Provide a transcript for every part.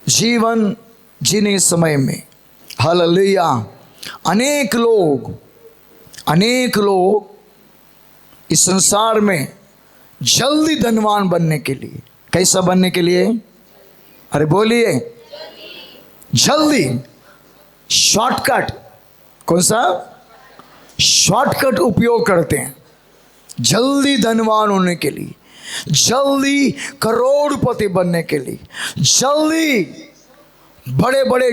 जीवन जीने समय में हालेलुया अनेक लोग इस संसार में जल्दी धनवान बनने के लिए, कैसा बनने के लिए, अरे बोलिए, जल्दी, शॉर्टकट, कौन सा शॉर्टकट उपयोग करते हैं जल्दी धनवान होने के लिए, जल्दी करोड़पति बनने के लिए, जल्दी बड़े बड़े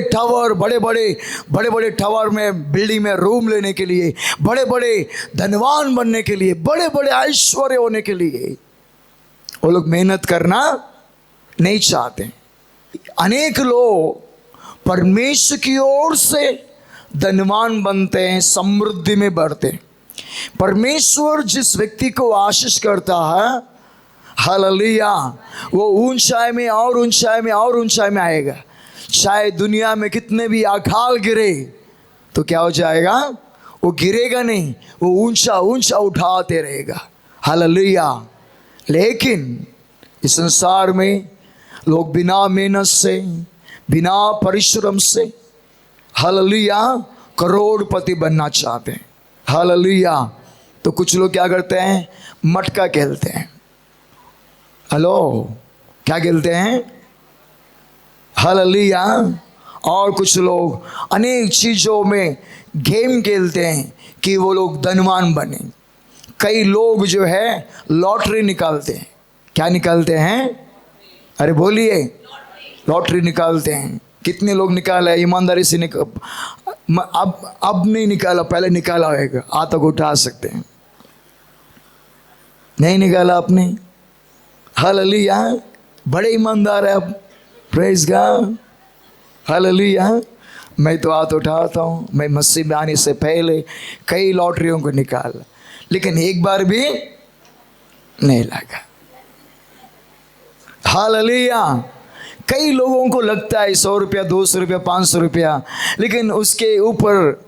टावर में, बिल्डिंग में रूम लेने के लिए, बड़े बड़े धनवान बनने के लिए, बड़े बड़े ऐश्वर्य होने के लिए वो लोग मेहनत करना नहीं चाहते। अनेक लोग परमेश्वर की ओर से धनवान बनते हैं, समृद्धि में बढ़ते हैं। परमेश्वर जिस व्यक्ति को आशीष करता है हालेलुया, वो ऊंचाई में और ऊंचाई में और ऊंचाई में आएगा। चाहे दुनिया में कितने भी अकाल गिरे तो क्या हो जाएगा, वो गिरेगा नहीं, वो ऊंचा ऊंचा उठाते रहेगा हालेलुया। लेकिन इस संसार में लोग बिना मेहनत से, बिना परिश्रम से हालेलुया करोड़पति बनना चाहते हैं हालेलुया। तो कुछ लोग क्या करते हैं, मटका खेलते हैं। हेलो, क्या खेलते हैं हालेलुया। और कुछ लोग अनेक चीज़ों में गेम खेलते हैं कि वो लोग धनवान बने। कई लोग जो है लॉटरी निकालते हैं। क्या निकालते हैं, अरे बोलिए, लॉटरी निकालते हैं। कितने लोग निकाला है, ईमानदारी से अब नहीं निकाला, पहले निकाला होगा, हाथ तक उठा सकते हैं। नहीं निकाला आपने, हालेलुया, बड़े ईमानदार है अब, प्रेज गॉड हालेलुया। मैं तो हाथ उठाता हूँ, मैं मसीह में आने से पहले कई लॉटरियों को निकाला, लेकिन एक बार भी नहीं लगा हालेलुया। कई लोगों को लगता है 100 रुपया, 200 रुपया, 500 रुपया, लेकिन उसके ऊपर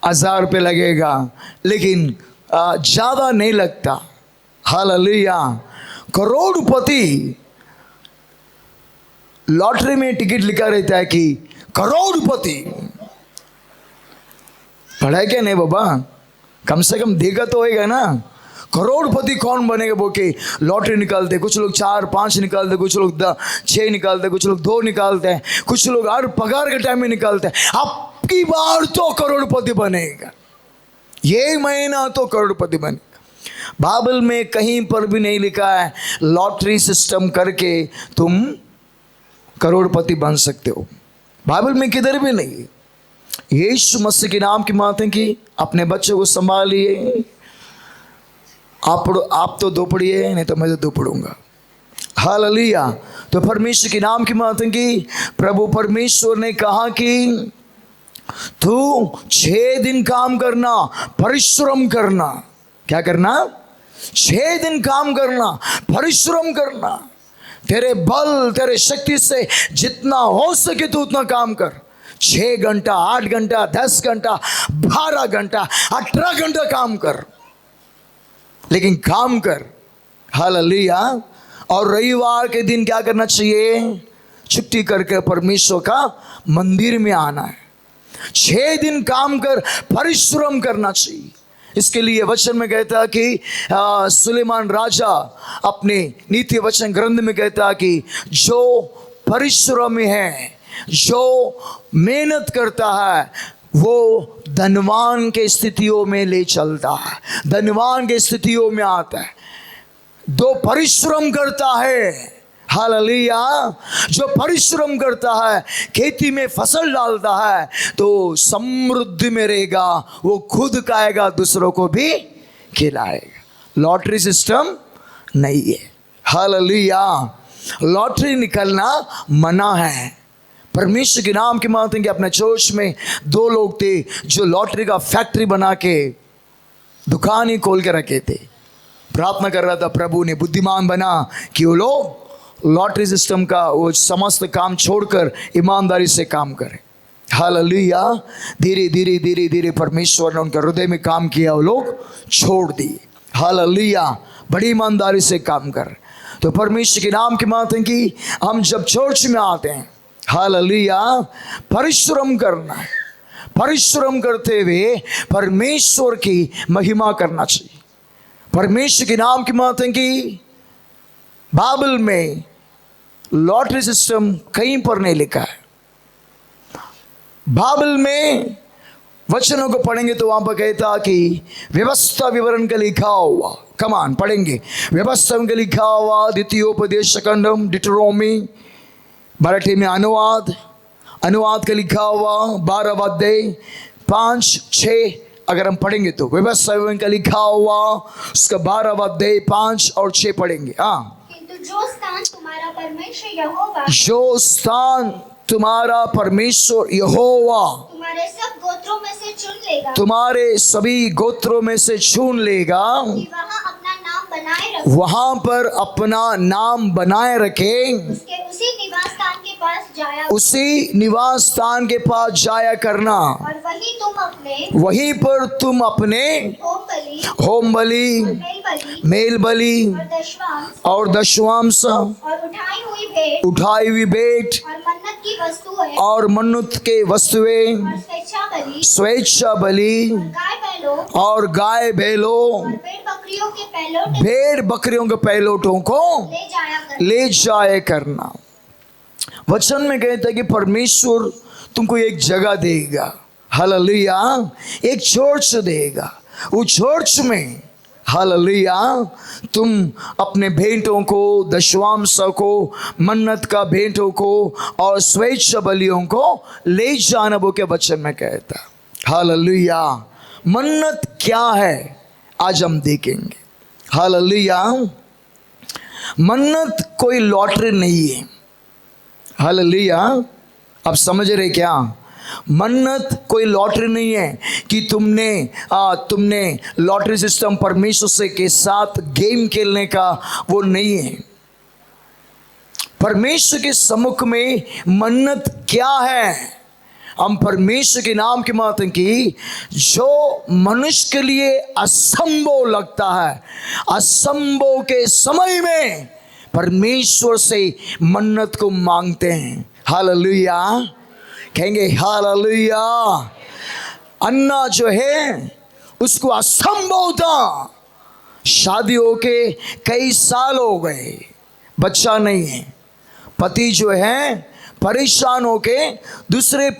1000 रुपये लगेगा, लेकिन ज़्यादा नहीं लगता हालेलुया। करोड़पति लॉटरी में टिकट लिखा रहता है कि करोड़पति, पढ़ा है क्या नहीं बाबा, कम से कम देखा तो होगा ना। करोड़पति कौन बनेगा बोल के लॉटरी निकालते, कुछ लोग 4, 5 निकालते, कुछ लोग 6 निकालते, कुछ लोग 2 निकालते हैं, कुछ लोग हर पगार के टाइम में निकालते हैं। अब की बार तो करोड़पति बनेगा, ये महीना तो करोड़पति बनेगा। बाइबल में कहीं पर भी नहीं लिखा है लॉटरी सिस्टम करके तुम करोड़पति बन सकते हो, बाइबल में किधर भी नहीं। यीशु मसीह के नाम की बात है कि अपने बच्चों को संभालिए। आप तो दो पढ़िए, नहीं तो मैं तो दो पढ़ूंगा हालेलुया। तो परमेश्वर के नाम की बात है कि प्रभु परमेश्वर ने कहा कि तू 6 दिन काम करना, परिश्रम करना। क्या करना, 6 दिन काम करना, परिश्रम करना। तेरे बल, तेरे शक्ति से जितना हो सके तो उतना काम कर। 6 घंटा, 8 घंटा, 10 घंटा, 12 घंटा, 18 घंटा काम कर, लेकिन काम कर हालेलुया। और रविवार के दिन क्या करना चाहिए, छुट्टी करके परमेश्वर का मंदिर में आना है। 6 दिन काम कर, परिश्रम करना चाहिए। इसके लिए वचन में कहता कि सुलेमान राजा अपने नीति वचन ग्रंथ में कहता कि जो परिश्रमी है, जो मेहनत करता है, वो धनवान के स्थितियों में ले चलता है, धनवान के स्थितियों में आता है। जो परिश्रम करता है हालेलुया, जो परिश्रम करता है, खेती में फसल डालता है, तो समृद्धि में रहेगा। वो खुद खाएगा, दूसरों को भी खिलाएगा। लॉटरी सिस्टम नहीं है हालेलुया। लॉटरी निकलना मना है। परमेश्वर के नाम की बात है कि अपने चर्च में 2 लोग थे जो लॉटरी का फैक्ट्री बना के दुकान ही खोल के रखे थे। प्रार्थना कर रहा था, प्रभु ने बुद्धिमान बना कि वो लोग लॉटरी सिस्टम का वो समस्त काम छोड़कर ईमानदारी से काम करें हालेलुया। धीरे धीरे धीरे धीरे परमेश्वर ने उनके हृदय में काम किया, वो लोग छोड़ दिए हालेलुया, बड़ी ईमानदारी से काम कर। तो परमेश्वर के नाम की बात है कि हम जब चर्च में आते हैं हालेलुया। परिश्रम करना है, परिश्रम करते हुए परमेश्वर की महिमा करना चाहिए। परमेश्वर के नाम की बात है कि बाइबल में लॉटरी सिस्टम कहीं पर नहीं लिखा है। बाइबल में वचनों को पढ़ेंगे तो वहां पर कहता कि व्यवस्था विवरण का लिखा हुआ, कमान पढ़ेंगे, व्यवस्था का लिखा हुआ द्वितीयोपदेश खंडम डिटरोमी, मराठी में अनुवाद का लिखा हुआ 12 अध्याय 5-6 अगर हम पढ़ेंगे तो व्यवस्था विवरण का लिखा हुआ उसका 12 अध्याय 5 और 6 पढ़ेंगे। हाँ, जो स्थान तुम्हारा परमेश्वर यहोवा, जो स्थान तुम्हारा परमेश्वर यहोवा तुम्हारे सब गोत्रों में से चुन लेगा, तुम्हारे सभी गोत्रों में से चुन लेगा, कि वहाँ अपना नाम बनाए रखे, वहां पर अपना नाम बनाए रखे, उसके उसी निवास स्थान के पास जाया, उसी निवास स्थान के पास जाया करना, और वहीं पर तुम अपने होम बलि, मेल बलि और दशवांश उठाई हुई भेंट और मन्नत के वस्तुएं, स्वेच्छा बलि और गाय बैलों, भेड़ बकरियों के पहलोटों को ले जाया करना। वचन में कहता है कि परमेश्वर तुमको एक जगह देगा, हालेलुया, एक चर्च देगा। वो चर्च में हालेलुया तुम अपने भेंटों को, दशवांश को, मन्नत का भेंटों को और स्वेच्छा बलियों को ले जाना, वो के वचन में कहता। हालेलुया। मन्नत क्या है आज हम देखेंगे। हालेलुया। मन्नत कोई लॉटरी नहीं है। हालेलुया। आप समझ रहे क्या? मन्नत कोई लॉटरी नहीं है कि तुमने लॉटरी सिस्टम परमेश्वर से के साथ गेम खेलने का वो नहीं है। परमेश्वर के सम्मुख में मन्नत क्या है? हम परमेश्वर के नाम की बात की, जो मनुष्य के लिए असंभव लगता है, असंभव के समय में परमेश्वर से मन्नत को मांगते हैं। हालेलुया। कहेंगे हालेलुया। अन्ना जो है उसको असंभव था, शादी होके कई साल हो गए, बच्चा नहीं है, पति जो है परेशान होके दूसरे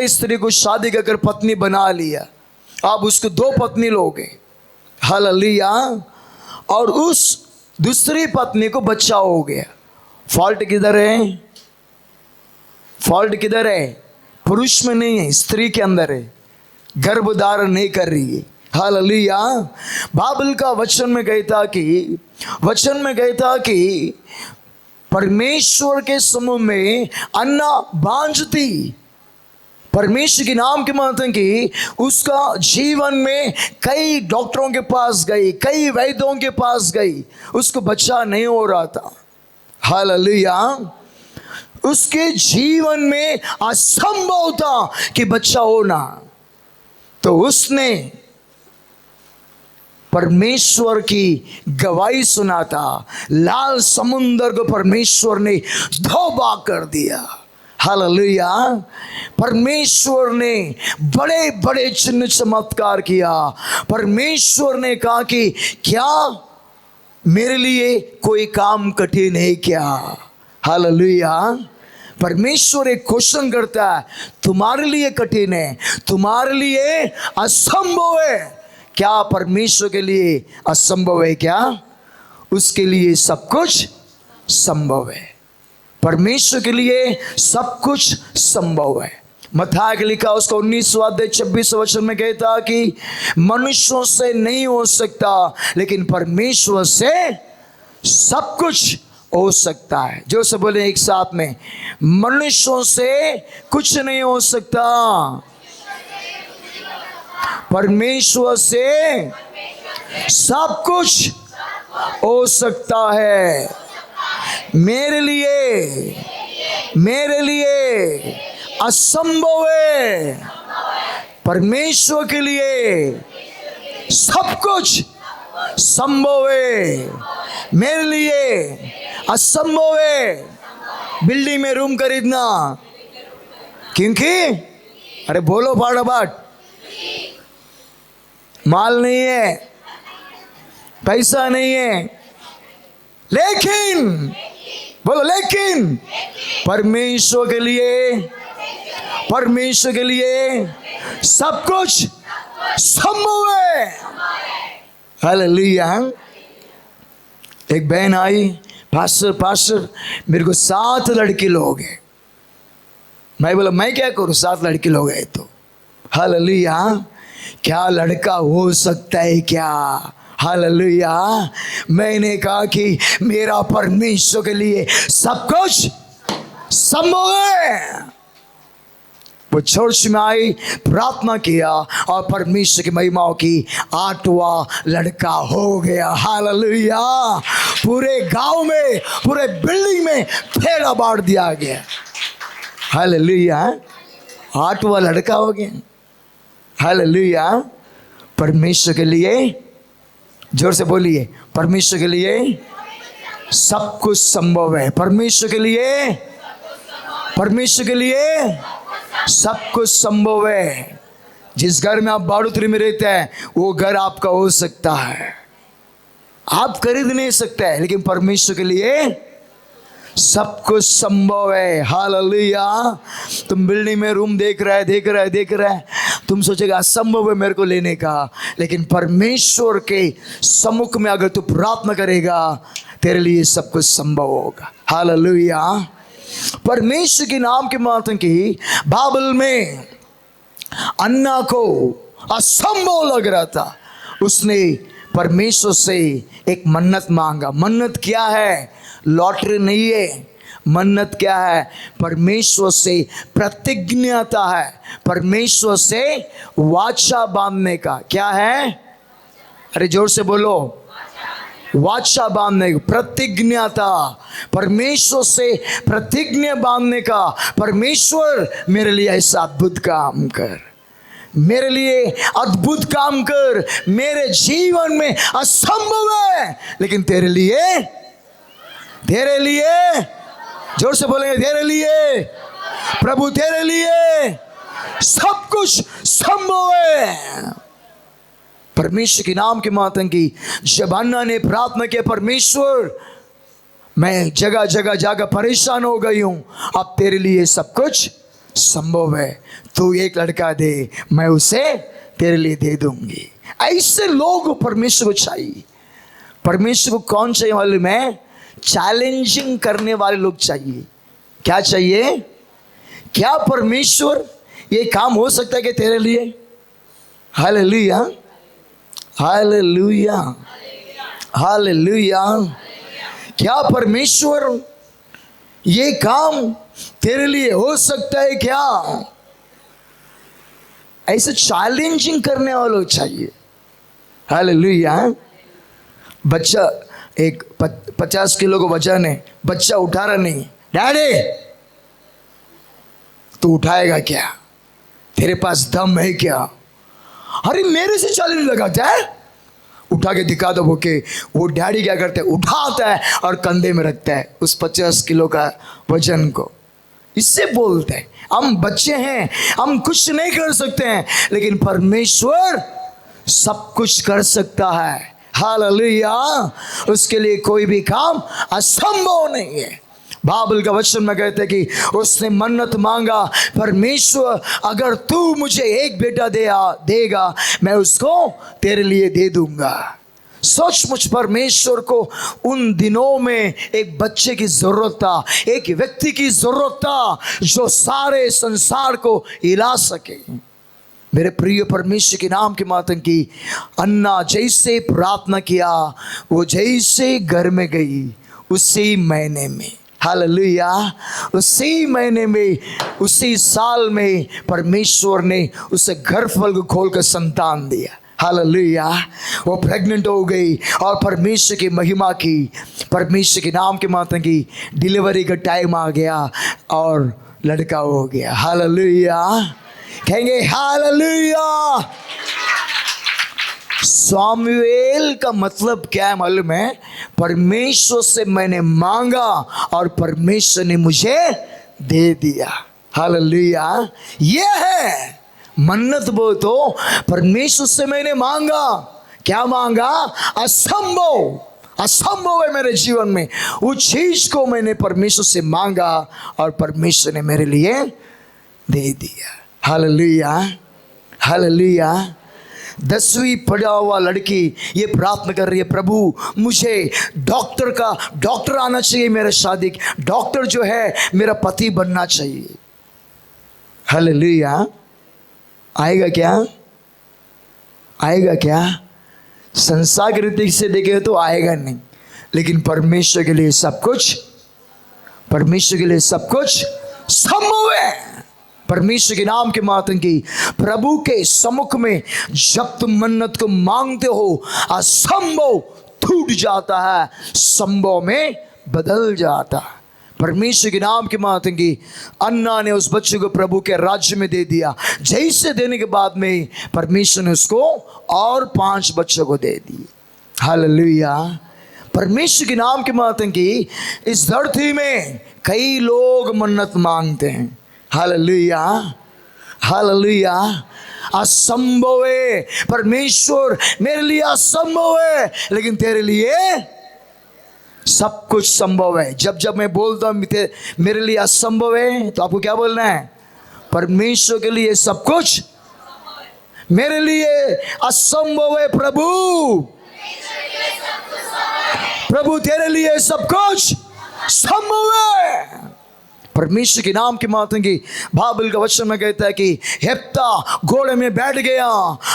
स्त्री को शादी कर पत्नी बना लिया, अब उसको 2 पत्नी लोगे। हालेलुया। और उस दूसरी पत्नी को बच्चा हो गया। फॉल्ट किधर है? फॉल्ट किधर है? पुरुष में नहीं है, स्त्री के अंदर है, गर्भ धारण नहीं कर रही है। हालेलुया। बाइबल का वचन में कहता कि परमेश्वर के समूह में अन्ना बांझ थी। परमेश्वर के नाम के मतलब कि उसका जीवन में कई डॉक्टरों के पास गई, कई वैद्यों के पास गई, उसको बच्चा नहीं हो रहा था। हालेलुया। उसके जीवन में असंभव था कि बच्चा होना, तो उसने परमेश्वर की गवाही सुना था। लाल समुंदर को परमेश्वर ने धोबा कर दिया। हालेलुया। परमेश्वर ने बड़े बड़े चिन्ह चमत्कार किया। परमेश्वर ने कहा कि क्या मेरे लिए कोई काम कठिन है क्या? हालेलुया। परमेश्वर एक क्वेश्चन करता है, तुम्हारे लिए कठिन है, तुम्हारे लिए असंभव है क्या? परमेश्वर के लिए असंभव है क्या? उसके लिए सब कुछ संभव है। परमेश्वर के लिए सब कुछ संभव है। मत्थाई के लिखा उसका 19वां अध्याय 26 वचन में कहता कि मनुष्यों से नहीं हो सकता, लेकिन परमेश्वर से सब कुछ हो सकता है। जो से बोले एक साथ में, मनुष्यों से कुछ नहीं हो सकता, परमेश्वर से सब कुछ हो सकता है। मेरे लिए असंभव है, परमेश्वर के लिए सब कुछ संभव है। मेरे लिए असंभव है, बिल्डिंग में रूम खरीदना, क्योंकि अरे बोलो फाटाफट, माल नहीं है, पैसा नहीं है, लेकिन बोलो लेकिन परमेश्वर के लिए सब कुछ संभव है। हालेलुया। एक बहन आई, पास्टर मेरे को 7 लड़के लोग हैं। मैं बोला मैं क्या करूं, 7 लड़के लोग हैं तो। हालेलुया। क्या लड़का हो सकता है क्या? हालेलुया। मैंने कहा कि मेरा परमेश्वर के लिए सब कुछ संभव है। वो चर्च में आई, प्रार्थना किया और परमेश्वर की महिमाओं की 8वां लड़का हो गया। हालेलुया। पूरे गांव में, पूरे बिल्डिंग में फेरा बांट दिया गया। हालेलुया। 8वां लड़का हो गया। हालेलुया। परमेश्वर के लिए, जोर से बोलिए, परमेश्वर के लिए सब कुछ संभव है। परमेश्वर के लिए सब कुछ संभव है। जिस घर में आप बाड़ूतरी में रहते हैं वो घर आपका हो सकता है। आप खरीद नहीं सकते हैं, लेकिन परमेश्वर के लिए सब कुछ संभव है। हालेलुया। तुम बिल्डिंग में रूम देख रहे है, तुम सोचेगा असंभव है मेरे को लेने का, लेकिन परमेश्वर के सम्मुख में अगर तू प्रार्थना करेगा तेरे लिए सब कुछ संभव होगा। हालेलुया। परमेश्वर के नाम के माध्यम की बाइबल में अन्ना को असंभव लग रहा था, उसने परमेश्वर से एक मन्नत मांगा। मन्नत क्या है? लॉटरी नहीं है। मन्नत क्या है? परमेश्वर से प्रतिज्ञता है, परमेश्वर से वाचा बांधने का। क्या है? अरे जोर से बोलो, वाचा बांधने का, प्रतिज्ञता, परमेश्वर से प्रतिज्ञा बांधने का। परमेश्वर मेरे लिए ऐसा अद्भुत काम कर, मेरे लिए अद्भुत काम कर। मेरे जीवन में असंभव है, लेकिन तेरे लिए जोर से बोलेंगे, तेरे लिए प्रभु, तेरे लिए सब कुछ संभव है। परमेश्वर के नाम के मातम की जब अन्ना ने प्रार्थना किया, परमेश्वर मैं जगह जगह जाकर परेशान हो गई हूं, अब तेरे लिए सब कुछ संभव है। तू एक लड़का दे, मैं उसे तेरे लिए दे दूंगी। ऐसे लोग परमेश्वर को चाहिए। परमेश्वर को कौन चाहिए मालूम है? चैलेंजिंग करने वाले लोग चाहिए। क्या चाहिए? क्या परमेश्वर ये काम हो सकता है कि तेरे लिए? Hallelujah, hallelujah, hallelujah. क्या परमेश्वर ये काम तेरे लिए हो सकता है क्या? ऐसे चैलेंजिंग करने वाले लोग चाहिए। हालेलुया। बच्चा एक 50 किलो को वजन है, बच्चा उठा रहा नहीं, डैडी तू उठाएगा क्या? तेरे पास दम है क्या? अरे मेरे से चैलेंज लगाता है, उठा के दिखा दो। वो डैडी क्या करते हैं? उठाता है और कंधे में रखता है उस 50 किलो का वजन को। इससे बोलते हैं हम बच्चे हैं, हम कुछ नहीं कर सकते हैं, लेकिन परमेश्वर सब कुछ कर सकता है। हालेलुया। उसके लिए कोई भी काम असंभव नहीं है। बाइबल का वचन में कहते हैं कि उसने मन्नत मांगा, परमेश्वर अगर तू मुझे एक बेटा देगा मैं उसको तेरे लिए दे दूंगा। सचमुच परमेश्वर को उन दिनों में एक बच्चे की जरूरत था, एक व्यक्ति की जरूरत था जो सारे संसार को हिला सके। मेरे प्रिय परमेश्वर के नाम के मातम की अन्ना जैसे प्रार्थना किया, वो जैसे घर में गई उसी महीने में, हालेलुया, उसी महीने में, उसी साल में परमेश्वर ने उसे गर्भफल को खोलकर संतान दिया। हालेलुया। वो प्रेग्नेंट हो गई और परमेश्वर की महिमा की, परमेश्वर के नाम के मातम की डिलीवरी का टाइम आ गया और लड़का हो गया। हालेलुया। कहेंगे हालेलुया। सामुएल का मतलब क्या है मालूम है? परमेश्वर से मैंने मांगा और परमेश्वर ने मुझे दे दिया। हालेलुया। ये है मन्नत। वो तो परमेश्वर से मैंने मांगा। क्या मांगा? असंभव, असंभव है मेरे जीवन में, उस चीज को मैंने परमेश्वर से मांगा और परमेश्वर ने मेरे लिए दे दिया। Hallelujah, hallelujah. 10वीं पढ़ा हुआ लड़की ये प्रार्थना कर रही है, प्रभु मुझे डॉक्टर आना चाहिए, मेरा शादी डॉक्टर जो है मेरा पति बनना चाहिए। हालेलुया। आएगा क्या? आएगा क्या? संसार के रीति से देखे तो आएगा नहीं, लेकिन परमेश्वर के लिए सब कुछ, परमेश्वर के लिए सब कुछ संभव है। परमेश्वर के नाम के मातम की प्रभु के सम्मुख में जब तुम मन्नत को मांगते हो, असंभव टूट जाता है, संभव में बदल जाता है। परमेश्वर के नाम के मातम की अन्ना ने उस बच्चे को प्रभु के राज्य में दे दिया। जैसे देने के बाद में परमेश्वर ने उसको और 5 बच्चों को दे दिए। हालेलुया। परमेश्वर के नाम के मातम की इस धरती में कई लोग मन्नत मांगते हैं। Hallelujah, hallelujah. असंभव है, परमेश्वर मेरे लिए असंभव है, लेकिन तेरे लिए सब कुछ संभव है। जब जब मैं बोलता हूं मेरे लिए असंभव है, तो आपको क्या बोलना है? परमेश्वर के लिए सब कुछ, मेरे लिए असंभव है प्रभु, प्रभु तेरे लिए सब कुछ संभव है। परमेश्वर के नाम के मातम की बाइबल का वचन में कहता है कि हेप्ता घोड़े में बैठ गया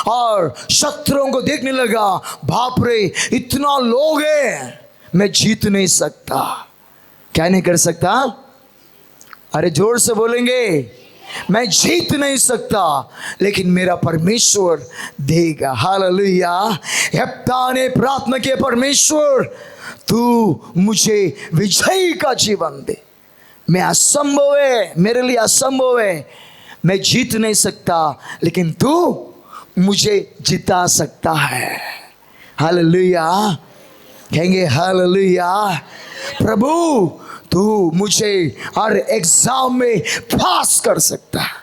और शत्रुओं को देखने लगा, बाप रे इतना लोग है, मैं जीत नहीं सकता। क्या नहीं कर सकता? अरे जोर से बोलेंगे, मैं जीत नहीं सकता, लेकिन मेरा परमेश्वर देगा। हालेलुया। हेप्ता ने प्रार्थना की, परमेश्वर तू मुझे विजयी का जीवन दे। मैं असंभव है, मेरे लिए असंभव है, मैं जीत नहीं सकता, लेकिन तू मुझे जिता सकता है। हालेलुया। कहेंगे हालेलुया। प्रभु तू मुझे हर एग्जाम में पास कर सकता है,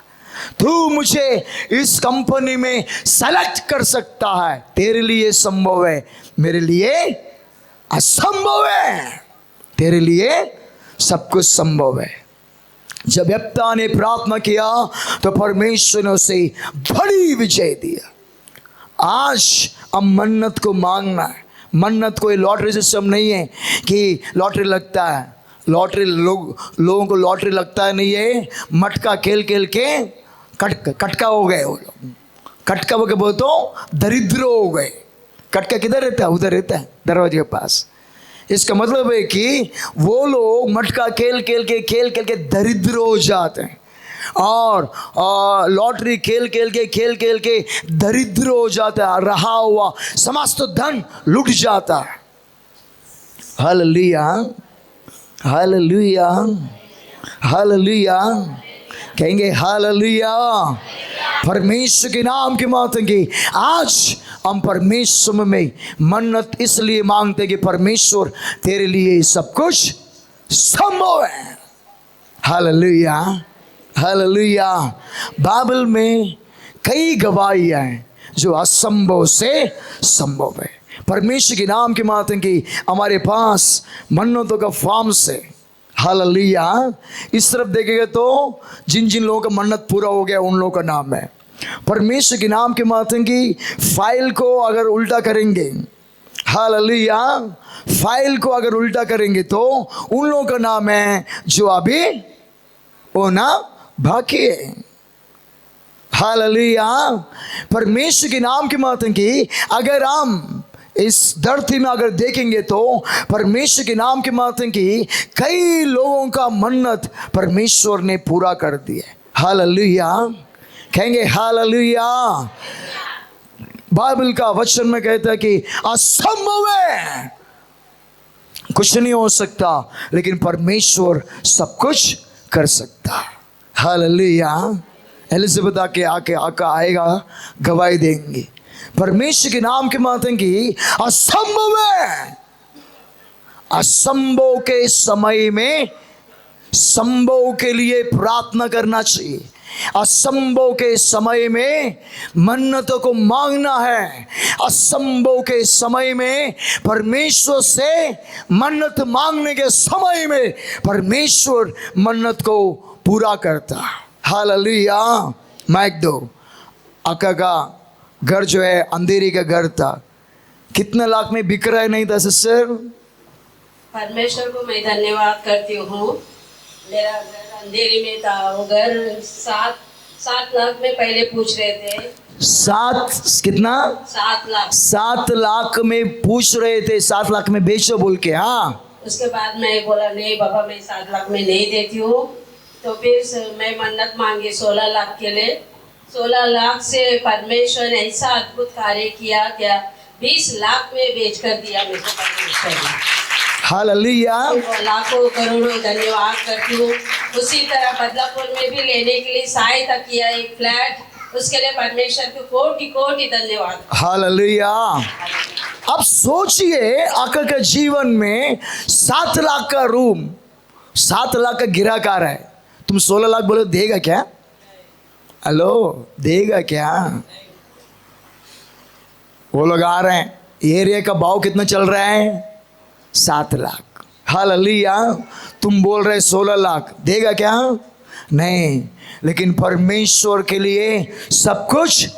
तू मुझे इस कंपनी में सेलेक्ट कर सकता है, तेरे लिए संभव है, मेरे लिए असंभव है, तेरे लिए सब कुछ संभव है। जब यप्ता ने प्रार्थना किया तो परमेश्वर ने उसे बड़ी विजय दिया। आज हम मन्नत को मांगना है। मन्नत कोई लॉटरी सिस्टम नहीं है कि लॉटरी लगता है। लॉटरी लोगों को लॉटरी लगता है नहीं है, मटका खेल खेल के कटका हो गए वो लोग। कटका हो गए वो तो दरिद्र हो गए। कटका किधर रहता है? उधर रहता है दरवाजे के पास। इसका मतलब है कि वो लोग मटका खेल खेल के दरिद्र हो जाते हैं, और लॉटरी खेल खेल के दरिद्र हो जाता है, रहा हुआ समस्त धन लुट जाता है। Hallelujah, hallelujah, hallelujah. कहेंगे हालेलुया। परमेश्वर के नाम के मातम की आज हम परमेश्वर में मन्नत इसलिए मांगते कि परमेश्वर तेरे लिए सब कुछ संभव है। Hallelujah, hallelujah. बाइबल में कई गवाहियां हैं जो असंभव से संभव है। परमेश्वर के नाम के मातम की हमारे पास मन्नतों का फॉर्म से। हालेलुया। इस तरफ देखेंगे तो जिन जिन लोगों का मन्नत पूरा हो गया उन लोगों का नाम है। परमेश्वर के नाम के मातम की फाइल को अगर उल्टा करेंगे, हालेलुया, फाइल को अगर उल्टा करेंगे तो उन लोगों का नाम है जो अभी होना बाकी है। हालेलुया। परमेश्वर के नाम के मातम की अगर हम इस धरती में अगर देखेंगे तो परमेश्वर के नाम के मातम की कई लोगों का मन्नत परमेश्वर ने पूरा कर दिया। हालेलुया। कहेंगे हालेलुया। बाइबल का वचन में कहता है कि असंभव है, कुछ नहीं हो सकता, लेकिन परमेश्वर सब कुछ कर सकता है। हालेलुया। एलिजाबेथ आके आएगा, गवाही देंगी। परमेश्वर के नाम के महत्व की असंभव है। असंभव के समय में संभव के लिए प्रार्थना करना चाहिए। असंभव के समय में मन्नतों को मांगना है। असंभव के समय में परमेश्वर से मन्नत मांगने के समय में परमेश्वर मन्नत को पूरा करता। हालेलुया। माइक दो। अक्का का घर जो है अंधेरी का घर था, कितने लाख में बिक रहा है नहीं था सिस्टर? परमेश्वर को मैं धन्यवाद करती हूँ। मेरा घर अंधेरी में था, वो घर 7 लाख में पहले पूछ रहे थे। 7 लाख में पूछ रहे थे, 7 लाख में बेचो बोल के। हाँ, उसके बाद मैं बोला नहीं बाबा मैं 7 लाख में नहीं देती हूँ। तो फिर मैं मन्नत मांगी 16 लाख के लिए। 16 लाख से परमेश्वर ने ऐसा अद्भुत कार्य किया, क्या 20 लाख में बेच कर दिया मेरे को परमेश्वर ने। हालेलुया। लाखों करोड़ों धन्यवाद करती हूँ। उसी तरह बदलापुर में भी लेने के लिए सहायता किया एक फ्लैट, उसके लिए परमेश्वर को कोटि कोटि धन्यवाद। हालेलुया। अब सोचिए आका के जीवन में 7 लाख का रूम, 7 लाख का गिराक आ रहा है, तुम 16 लाख बोलो देगा क्या? हेलो, देगा क्या? वो लोग आ रहे हैं, एरिया का भाव कितना चल रहा है? 7 लाख। हालेलुया। तुम बोल रहे 16 लाख, देगा क्या? नहीं, लेकिन परमेश्वर के लिए सब कुछ।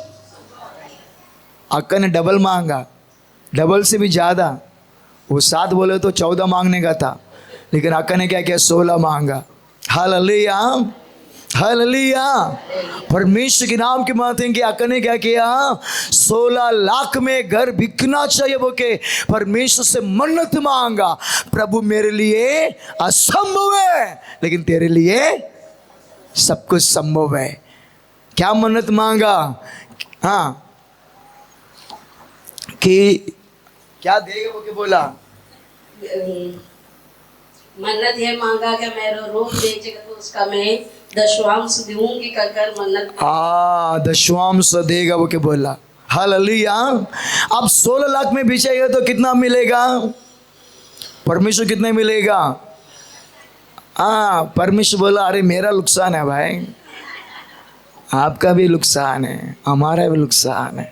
अक्का ने डबल मांगा, डबल से भी ज़्यादा। वो 7 बोले तो 14 मांगने का था, लेकिन अक्का ने क्या किया? 16 मांगा। हालेलुया। हालेलुया। परमेश्वर के नाम की बात है कि अक्का ने क्या किया? 16 लाख में घर बिकना चाहिए वो के परमेश्वर से मन्नत मांगा। प्रभु मेरे लिए असंभव है, लेकिन तेरे लिए सब कुछ संभव है। क्या मन्नत मांगा? हाँ, कि क्या देगा वो के बोला? मन्नत ये मांगा कि मेरा रूम बेचेगा तो उसका मैं दशवांश दूंगी कर मन्नत। दशवांश देगा वो के बोला। हालेलुया। अब 16 लाख में बेचेगा तो कितना मिलेगा? परमेश्वर कितने मिलेगा? परमेश्वर बोला अरे मेरा नुकसान है भाई, आपका भी नुकसान है, हमारा भी नुकसान है।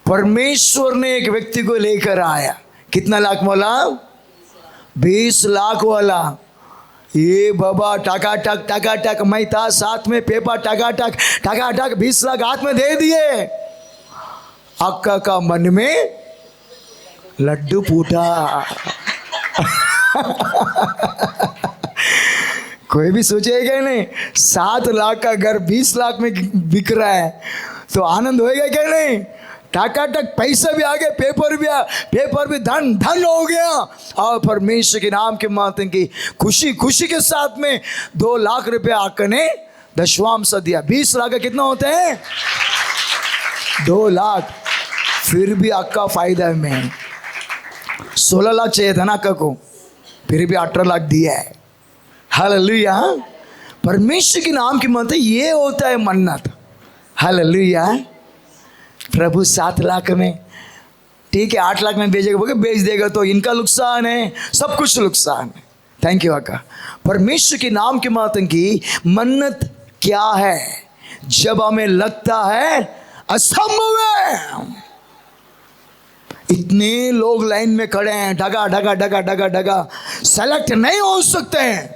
परमेश्वर ने एक व्यक्ति को लेकर आया, कितना लाख बोला? 20 लाख वाला। ये बाबा टका मैं था साथ में पेपर टका 20 लाख हाथ में दे दिए। अक्का का मन में लड्डू फूटा। कोई भी सोचेगा नहीं, 7 लाख का घर 20 लाख में बिक रहा है तो आनंद होएगा क्या? नहीं, टक पैसा भी आ गया, पेपर भी धन हो गया। और परमेश्वर के नाम के माध्यम की खुशी के साथ में 2 लाख रुपया अक्का ने दशवांश दिया। 20 लाख का कितना होते हैं? 2 लाख। फिर भी अक्का फायदा में 16 लाख चाहिए था ना अक्का को, फिर भी 18 लाख दिया है। हालेलुया। परमेश्वर के नाम की माध्यम ये होता है मन्नत। हालेलुया। प्रभु 7 लाख में, ठीक है 8 लाख में बेचेगा बोले बेच देगा तो इनका नुकसान है, सब कुछ नुकसान है। थैंक यू अक्का। परमेश्वर के नाम के मातन की मन्नत क्या है? जब हमें लगता है असंभव है। इतने लोग लाइन में खड़े हैं, ढगा सेलेक्ट नहीं हो सकते हैं।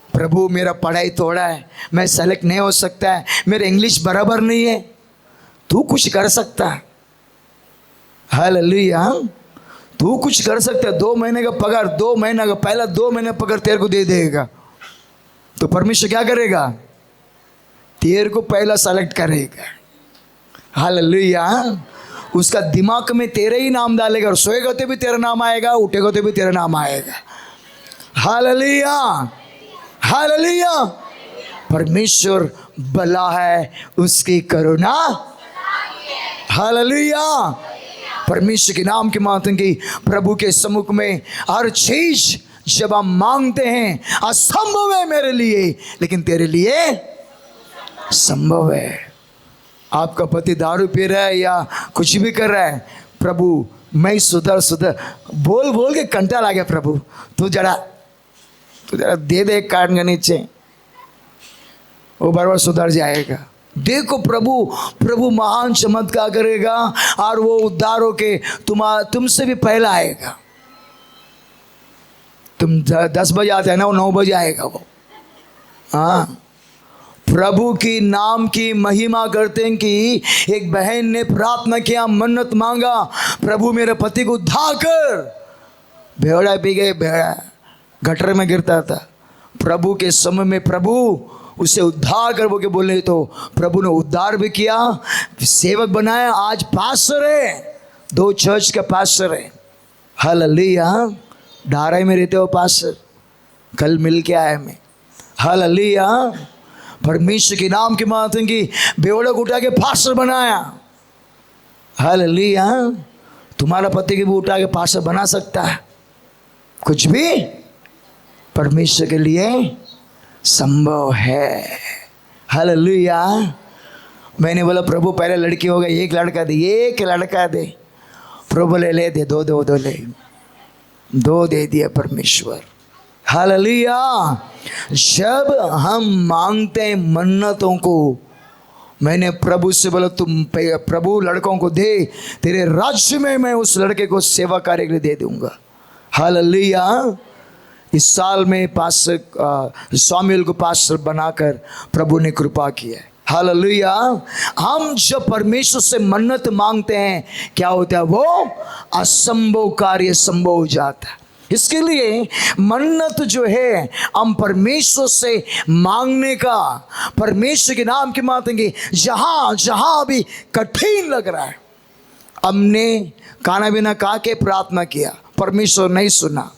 प्रभु मेरा पढ़ाई थोड़ा है, मैं सेलेक्ट नहीं हो सकता है, मेरे इंग्लिश बराबर नहीं है। तू कुछ कर सकता है। हालेलुया। तू कुछ कर सकता है। 2 महीने का पगार, 2 महीने का पहला 2 महीने पगार तेरे को दे देगा। तो परमेश्वर क्या करेगा? तेरे को पहला सेलेक्ट करेगा। हालेलुया। उसका दिमाग में तेरे ही नाम डालेगा, और सोएगा तो भी तेरा नाम आएगा, उठेगा तो भी तेरा नाम आएगा। हालेलुया। हालेलुया। परमेश्वर भला है, उसकी करुणा। हालेलुया। परमेश्वर के नाम के माध्यम की प्रभु के सम्मुख में हर चीज जब हम मांगते हैं, असंभव है मेरे लिए, लेकिन तेरे लिए संभव है। आपका पति दारू पी रहा है या कुछ भी कर रहा है, प्रभु मैं सुधर बोल बोल के कंटाल आ गया, प्रभु तू जरा दे दे कान के नीचे, वो बराबर सुधर जाएगा। देखो प्रभु महान चमत्कार करेगा और वो उद्धार होके तुमसे भी पहला आएगा। तुम 10 बजे आते हैं ना, वो 9 बजे आएगा वो। हाँ, प्रभु की नाम की महिमा करते हैं कि एक बहन ने प्रार्थना किया, मन्नत मांगा, प्रभु मेरे पति को उद्धार कर। भेड़ा पी गए, भेड़ा गटर में गिरता था। प्रभु के समय में प्रभु उसे उद्धार कर बोल के बोले तो प्रभु ने उद्धार भी किया, सेवक बनाया, आज पास्टर है, 2 चर्च का पास्टर है। हालेलुया। धाराई में रहते हो पास्टर, कल मिल के आया मैं। हालेलुया। परमेश्वर के नाम के माध्यम की बेवड़ा को उठा के पास्टर बनाया। हालेलुया। तुम्हारा पति के भी उठा के पास्टर बना सकता है, कुछ भी परमेश्वर के लिए संभव है। हालेलुया। मैंने बोला प्रभु पहले लड़की हो गई, एक लड़का दे। प्रभु बोले ले दे, दो दे दिया परमेश्वर। हालेलुया। जब हम मांगते हैं मन्नतों को, मैंने प्रभु से बोला तुम प्रभु लड़कों को दे, तेरे राज्य में मैं उस लड़के को सेवा कार्य के लिए दे दूंगा। हालेलुया। इस साल में पास्टर स्वामियल को पास्टर बनाकर प्रभु ने कृपा की है। हालेलुया। हम जब परमेश्वर से मन्नत मांगते हैं, क्या होता है, वो असंभव कार्य संभव हो जाता है। इसके लिए मन्नत जो है हम परमेश्वर से मांगने का, परमेश्वर के नाम के मांगेंगे। जहां भी कठिन लग रहा है, हमने खाना बिना खा के प्रार्थना किया, परमेश्वर नहीं सुना,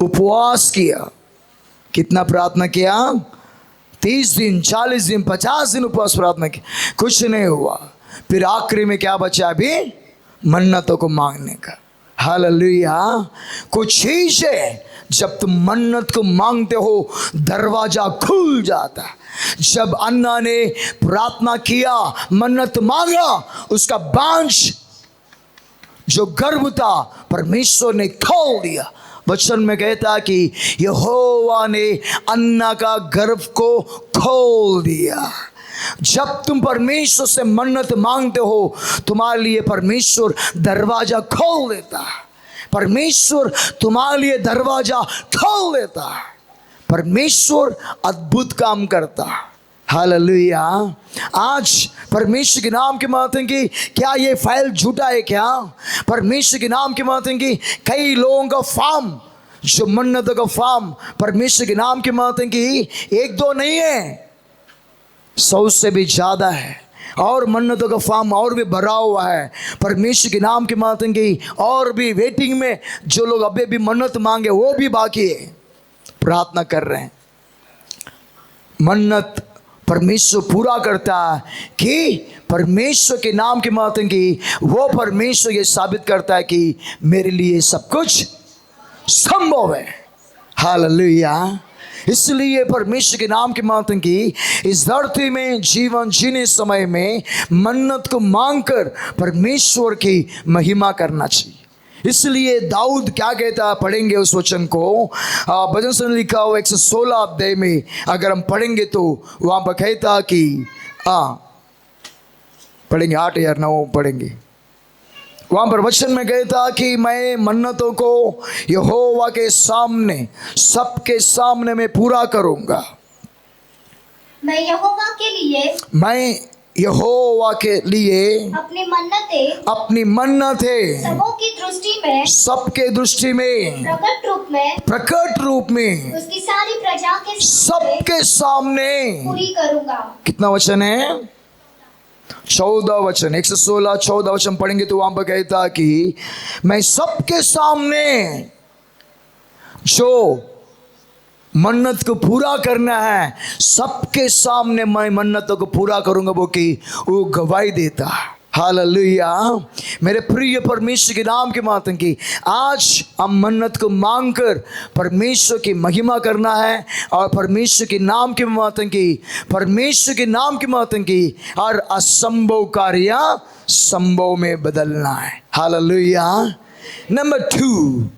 उपवास किया, कितना प्रार्थना किया, 30 दिन 40 दिन 50 दिन उपवास प्रार्थना की, कुछ नहीं हुआ। फिर आखिरी में क्या बचा, अभी मन्नतों को मांगने का। हालेलुया। कुछ चीज है, जब तुम मन्नत को मांगते हो दरवाजा खुल जाता है। जब अन्ना ने प्रार्थना किया, मन्नत मांगा, उसका बांझ जो गर्भ था परमेश्वर ने खोल दिया। वचन में कहता कि यहोवा ने अन्ना का गर्भ को खोल दिया। जब तुम परमेश्वर से मन्नत मांगते हो, तुम्हारे लिए परमेश्वर दरवाजा खोल देता है। परमेश्वर तुम्हारे लिए दरवाजा खोल देता है। परमेश्वर अद्भुत काम करता है। हालेलुया। आज परमेश्वर के नाम के माध्यम की, क्या ये फाइल झूठा है क्या? परमेश्वर के नाम के माध्यम की कई लोगों का फॉर्म, जो मन्नतों का फॉर्म परमेश्वर के नाम के माध्यम की 1-2 नहीं है, 100 से भी ज़्यादा है। और मन्नतों का फॉर्म और भी भरा हुआ है परमेश्वर के नाम के माध्यम की। और भी वेटिंग में जो लोग अभी भी मन्नत मांगे, वो भी बाकी है, प्रार्थना कर रहे हैं। मन्नत परमेश्वर पूरा करता है कि परमेश्वर के नाम के माध्यम की वो परमेश्वर ये साबित करता है कि मेरे लिए सब कुछ संभव है। हालेलुया। इसलिए परमेश्वर के नाम के माध्यम की इस धरती में जीवन जीने समय में मन्नत को मांगकर परमेश्वर की महिमा करना चाहिए। इसलिए दाऊद क्या कहता, पढ़ेंगे उस वचन को, भजन संहिता लिखा हो 116 अध्याय में अगर हम पढ़ेंगे तो वहाँ पर कहता कि पढ़ेंगे 8 या 9 पढ़ेंगे, वहाँ पर वचन में कहता कि मैं मन्नतों को यहोवा के सामने, सबके सामने मैं पूरा करूँगा। मैं यहोवा के लिए अपनी मन्नतें सबके दृष्टि में प्रकट रूप में उसकी सारी प्रजा के सबके सामने पूरी करूंगा। कितना वचन है? 14 वचन, 116 14 वचन पढ़ेंगे तो वहां पर कहता कि मैं सबके सामने जो मन्नत को पूरा करना है, सबके सामने मैं मन्नतों को पूरा करूंगा, वो कि वो गवाही देता है। हालेलुया। मेरे प्रिय परमेश्वर के नाम के मातन की आज हम मन्नत को मांगकर परमेश्वर की महिमा करना है और परमेश्वर के नाम के मातन की, परमेश्वर के नाम के मातन की और असंभव कार्य संभव में बदलना है। हालेलुया। नंबर 2,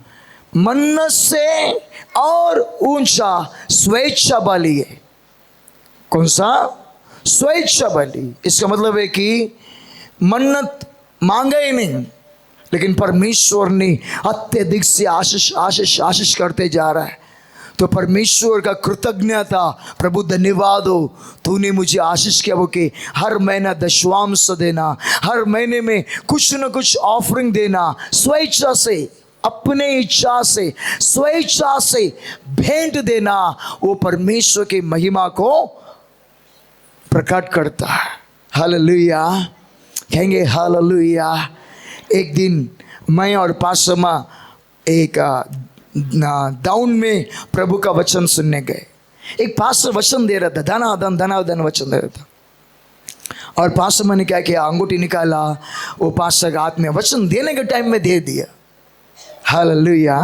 मन्नत से और ऊंचा स्वेच्छा बलि है। कौन सा? स्वेच्छा बलि। इसका मतलब है कि मन्नत मांगा ही नहीं, लेकिन परमेश्वर ने अत्यधिक से आशीष करते जा रहा है, तो परमेश्वर का कृतज्ञता, प्रभु धन्यवाद हो, तूने मुझे आशीष किया वो कि हर महीना दशवांश देना, हर महीने में कुछ न कुछ ऑफरिंग देना, स्वेच्छा से, अपने इच्छा से, स्वेच्छा से भेंट देना, वो परमेश्वर की महिमा को प्रकट करता है। हालेलुया। कहेंगे हालेलुया। एक दिन मैं और पासमा एक डाउन में प्रभु का वचन सुनने गए। एक पास्टर वचन दे रहा था, धनाधन वचन दे रहा था, और पास्टर ने क्या किया, अंगूठी निकाला, वो पास्टर के हाथ में वचन देने के टाइम में दे दिया। हालेलुया।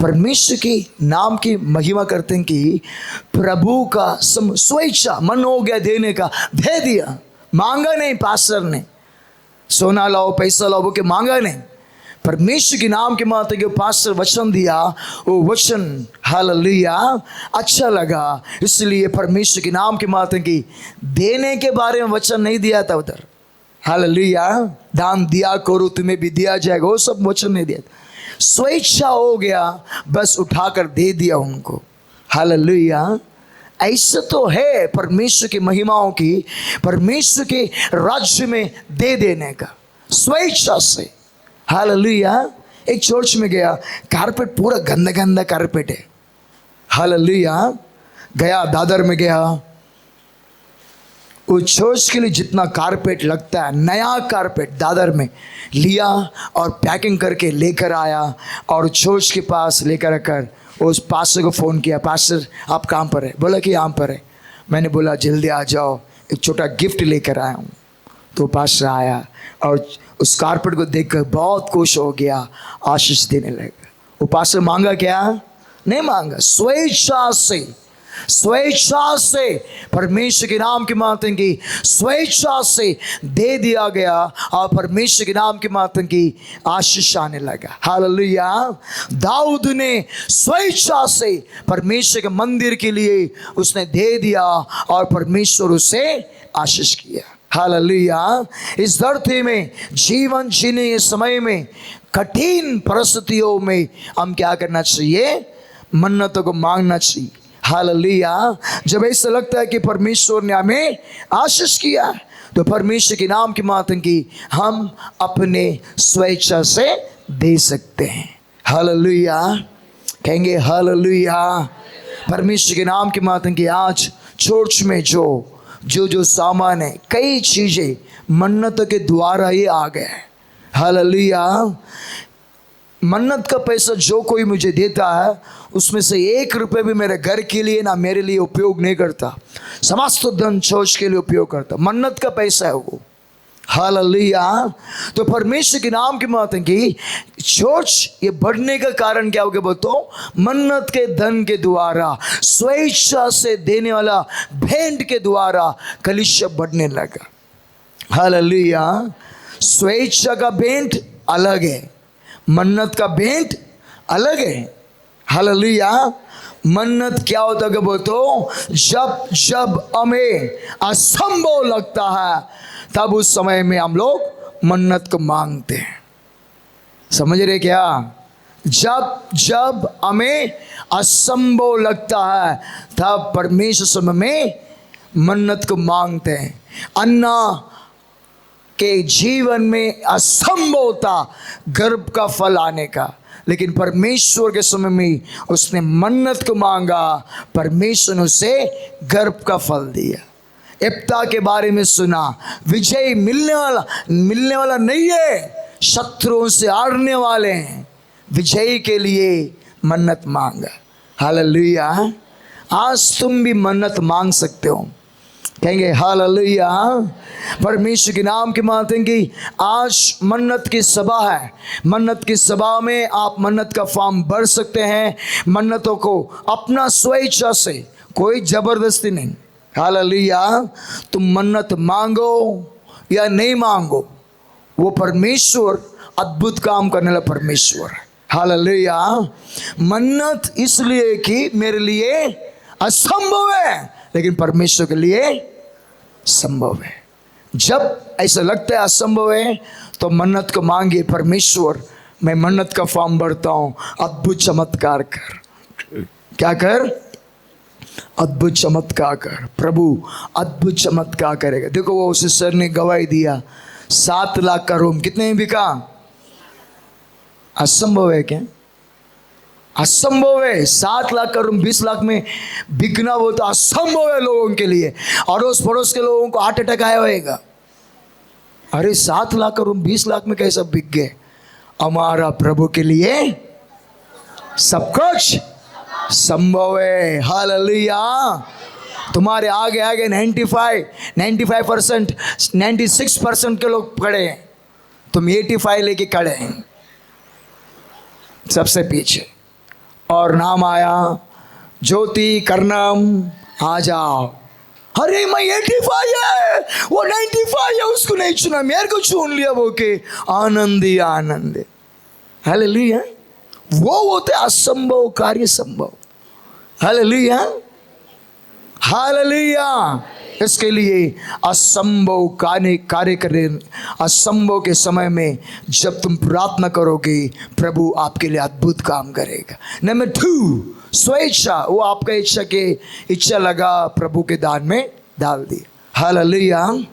परमेश्वर की नाम की महिमा करते हैं कि प्रभु का स्वेच्छा मन हो गया देने का, दे दिया। मांगा नहीं पास्टर ने, सोना लाओ पैसा लाओ वो के मांगा नहीं, परमेश्वर के नाम के माते के पास्टर वचन दिया, वो वचन हालेलुया अच्छा लगा, इसलिए परमेश्वर के नाम के माते की देने के बारे में वचन नहीं दिया था उधर। हालेलुया। दान दिया करो तुम्हें भी दिया जाएगा, वो सब वचन नहीं दिया। स्वेच्छा हो गया, बस उठाकर दे दिया उनको। हालेलुया। ऐसा तो है परमेश्वर की महिमाओं की, परमेश्वर के राज्य में दे देने का स्वेच्छा से। हालेलुया। एक चर्च में गया, कारपेट पूरा गंदा गंदा कारपेट है। हालेलुया। गया, दादर में गया, वो चर्च के लिए जितना कारपेट लगता है, नया कारपेट दादर में लिया और पैकिंग करके लेकर आया और चर्च के पास लेकर आकर उस पास्टर को फ़ोन किया, पास्टर आप कहाँ पर है? बोला कि यहाँ पर है। मैंने बोला जल्दी आ जाओ, एक छोटा गिफ्ट लेकर आया हूँ। तो पास्टर आया और उस कारपेट को देखकर बहुत खुश हो गया, आशीष देने लगा। वो पास्टर मांगा क्या? नहीं मांगा, स्वेच्छा से, स्वेच्छा से परमेश्वर के नाम की मातन की स्वेच्छा से दे दिया गया और परमेश्वर के नाम की मातन की आशीष आने लगा। हालेलुया। दाऊद ने स्वेच्छा से परमेश्वर के मंदिर के लिए उसने दे दिया और परमेश्वर उसे आशीष किया। हालेलुया। इस धरती में जीवन जीने के समय में कठिन परिस्थितियों में हम क्या करना चाहिए? मन्नतों को मांगना चाहिए। हालेलुया। जब ऐसा लगता है कि परमेश्वर ने हमें आशीष किया, तो परमेश्वर के नाम की मातन की हम अपने स्वेच्छा से दे सकते हैं। हालेलुया। कहेंगे हालेलुया। परमेश्वर के नाम की मातन की आज चर्च में जो सामान है, कई चीज़ें मन्नत के द्वारा ही आ गए। हालेलुया। मन्नत का पैसा जो कोई मुझे देता है, उसमें से 1 रुपये भी मेरे घर के लिए ना मेरे लिए उपयोग नहीं करता, समस्त धन चर्च के लिए उपयोग करता। मन्नत का पैसा है वो। हालेलुया। तो परमेश्वर के नाम की मातन की चर्च ये बढ़ने का कारण क्या हो गया? बोलो, मन्नत के धन के द्वारा, स्वेच्छा से देने वाला भेंट के द्वारा कलीसिया बढ़ने लगा। हालेलुया। स्वेच्छा का भेंट अलग है, मन्नत का भेंट अलग है। हालेलुया। मन्नत क्या होता है बोलो, जब हमें असंभव लगता है तब उस समय में हम लोग मन्नत को मांगते हैं। समझ रहे क्या? जब हमें असंभव लगता है तब परमेश्वर समय में मन्नत को मांगते हैं। अन्ना के जीवन में असंभव था गर्भ का फल आने का, लेकिन परमेश्वर के समय में उसने मन्नत को मांगा, परमेश्वर ने उसे गर्भ का फल दिया। एप्ता के बारे में सुना, विजय मिलने वाला नहीं है, शत्रुओं से हारने वाले हैं। विजय के लिए मन्नत मांगा। हालेलुया। आज तुम भी मन्नत मांग सकते हो। कहेंगे हालेलुया। परमेश्वर के नाम की मानते कि आज मन्नत की सभा है। मन्नत की सभा में आप मन्नत का फॉर्म भर सकते हैं। मन्नतों को अपना स्वेच्छा से, कोई जबरदस्ती नहीं। हालेलुया। तुम मन्नत मांगो या नहीं मांगो, वो परमेश्वर अद्भुत काम करने वाला परमेश्वर है। हालेलुया। मन्नत इसलिए कि मेरे लिए असंभव है, लेकिन परमेश्वर के लिए संभव है। जब ऐसा लगता है असंभव है तो मन्नत को मांगे, परमेश्वर मैं मन्नत का फॉर्म भरता हूं, अद्भुत चमत्कार कर। क्या कर? अद्भुत चमत्कार कर। प्रभु अद्भुत चमत्कार करेगा। देखो वो सिस्टर ने गवाही दिया, 7 लाख का रूम कितने में बिका? असंभव है क्या? असंभव है। 7 लाख का रूम 20 लाख में बिकना वो तो असंभव है लोगों के लिए। अड़ोस पड़ोस के लोगों को हार्ट अटैक आया होगा। अरे 7 लाख का रूम 20 लाख में कैसा बिक गए? हमारा प्रभु के लिए सब कुछ संभव है। हालेलुया। तुम्हारे आगे आगे 95% 96% के लोग खड़े हैं, तुम 85 लेके खड़े हैं सबसे पीछे। और नाम आया ज्योति कर्णम आ जाओ। अरे मैं 85 है, वो 95 है, उसको नहीं चुना, मेरे को चुन लिया। वो के आनंद ही आनंद। हालेलुया। वो होते असंभव कार्य संभव। हालेलुया। हालेलुया। इसके लिए असंभव कार्य करें। असंभव के समय में जब तुम प्रार्थना करोगे, प्रभु आपके लिए अद्भुत काम करेगा। नंबर 2, स्वेच्छा। वो आपका इच्छा लगा, प्रभु के दान में डाल दिया। हालेलुया।